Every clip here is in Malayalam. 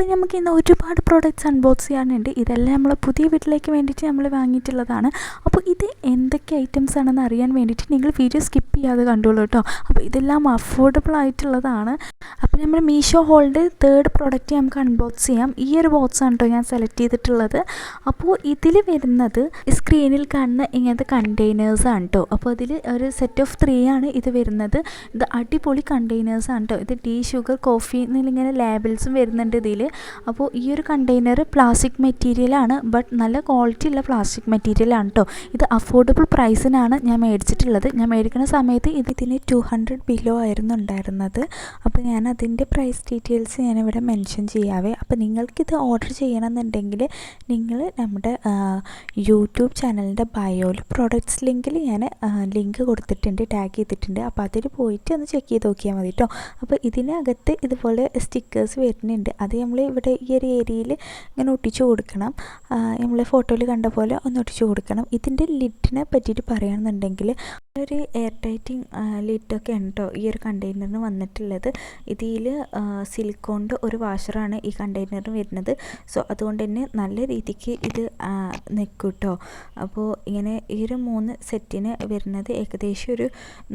അപ്പോൾ നമുക്ക് ഇന്ന് ഒരുപാട് പ്രോഡക്റ്റ്സ് അൺബോക്സ് ചെയ്യാനുണ്ട്. ഇതെല്ലാം നമ്മൾ പുതിയ വീട്ടിലേക്ക് വേണ്ടിയിട്ട് നമ്മൾ വാങ്ങിയിട്ടുള്ളതാണ്. അപ്പോൾ ഇത് എന്തൊക്കെ ഐറ്റംസ് ആണെന്ന് അറിയാൻ വേണ്ടിയിട്ട് നിങ്ങൾ വീഡിയോ സ്കിപ്പ് ചെയ്യാതെ കണ്ടോളൂ കേട്ടോ. അപ്പോൾ ഇതെല്ലാം അഫോർഡബിൾ ആയിട്ടുള്ളതാണ്. അപ്പോൾ നമ്മൾ മീഷോ ഹോളിൻ്റെ തേർഡ് പ്രോഡക്റ്റ് നമുക്ക് അൺബോക്സ് ചെയ്യാം. ഈ ഒരു ബോക്സാണ് കേട്ടോ ഞാൻ സെലക്ട് ചെയ്തിട്ടുള്ളത്. അപ്പോൾ ഇതിൽ വരുന്നത് സ്ക്രീനിൽ കാണുന്ന ഇങ്ങനത്തെ കണ്ടെയ്നേഴ്സാണ് കേട്ടോ. അപ്പോൾ അതിൽ ഒരു സെറ്റ് ഓഫ് 3 ആണ് ഇത് വരുന്നത്. ഇത് അടിപൊളി കണ്ടെയ്നേഴ്സാണ് കേട്ടോ. ഇത് ടീ, ഷുഗർ, കോഫി എന്നിങ്ങനെ ലേബിൾസും വരുന്നുണ്ട് ഇതിൽ. അപ്പോൾ ഈ ഒരു കണ്ടെയ്നർ പ്ലാസ്റ്റിക് മെറ്റീരിയലാണ്, ബട്ട് നല്ല ക്വാളിറ്റി ഉള്ള പ്ലാസ്റ്റിക് മെറ്റീരിയലാണ് കേട്ടോ. ഇത് അഫോർഡബിൾ പ്രൈസിനാണ് ഞാൻ മേടിച്ചിട്ടുള്ളത്. ഞാൻ മേടിക്കുന്ന സമയത്ത് ഇതിന് 200 ബിലോ ആയിരുന്നു ഉണ്ടായിരുന്നത്. അപ്പോൾ ഞാൻ അതിൻ്റെ പ്രൈസ് ഡീറ്റെയിൽസ് ഞാനിവിടെ മെൻഷൻ ചെയ്യാവേ. അപ്പോൾ നിങ്ങൾക്കിത് ഓർഡർ ചെയ്യണമെന്നുണ്ടെങ്കിൽ നിങ്ങൾ നമ്മുടെ യൂട്യൂബ് ചാനലിൻ്റെ ബയോയിൽ പ്രോഡക്റ്റ്സ് ലിങ്കിൽ ഞാൻ ലിങ്ക് കൊടുത്തിട്ടുണ്ട്, ടാഗ് ചെയ്തിട്ടുണ്ട്. അപ്പോൾ അതിൽ പോയിട്ട് ഒന്ന് ചെക്ക് ചെയ്ത് നോക്കിയാൽ മതി കേട്ടോ. അപ്പോൾ ഇതിനകത്ത് ഇതുപോലെ സ്റ്റിക്കേഴ്സ് വരുന്നുണ്ട്. അത് നമ്മൾ ഇവിടെ ഈ ഒരു ഏരിയയിൽ ഇങ്ങനെ ഒട്ടിച്ചു കൊടുക്കണം. നമ്മൾ ഫോട്ടോയിൽ കണ്ട പോലെ ഒന്ന് ഒട്ടിച്ചു കൊടുക്കണം. ഇതിൻ്റെ ലിഡിനെ പറ്റിയിട്ട് പറയുകയാണെന്നുണ്ടെങ്കിൽ ഒരു എയർ ടൈറ്റിങ് ലിഡൊക്കെ ഉണ്ട് കേട്ടോ ഈ ഒരു കണ്ടെയ്നറിന് വന്നിട്ടുള്ളത്. ഇതിൽ സിലിക്കോണിൻ്റെ ഒരു വാഷറാണ് ഈ കണ്ടെയ്നറിന് വരുന്നത്. സോ അതുകൊണ്ട് തന്നെ നല്ല രീതിക്ക് ഇത് നിൽക്കും കേട്ടോ. അപ്പോൾ ഇങ്ങനെ ഈ ഒരു 3 സെറ്റിന് വരുന്നത് ഏകദേശം ഒരു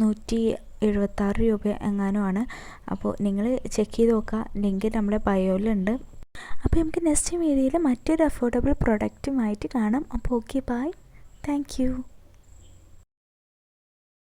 176 രൂപ എങ്ങാനുമാണ്. അപ്പോൾ നിങ്ങൾ ചെക്ക് ചെയ്ത് നോക്കുക, ലിങ്ക് നമ്മുടെ ബയോയിലുണ്ട്. അപ്പോൾ നമുക്ക് നെക്സ്റ്റ് വീഡിയോയിൽ മറ്റൊരു അഫോർഡബിൾ പ്രൊഡക്റ്റുമായിട്ട് കാണാം. അപ്പോൾ ഓക്കെ, ബൈ, താങ്ക് യു.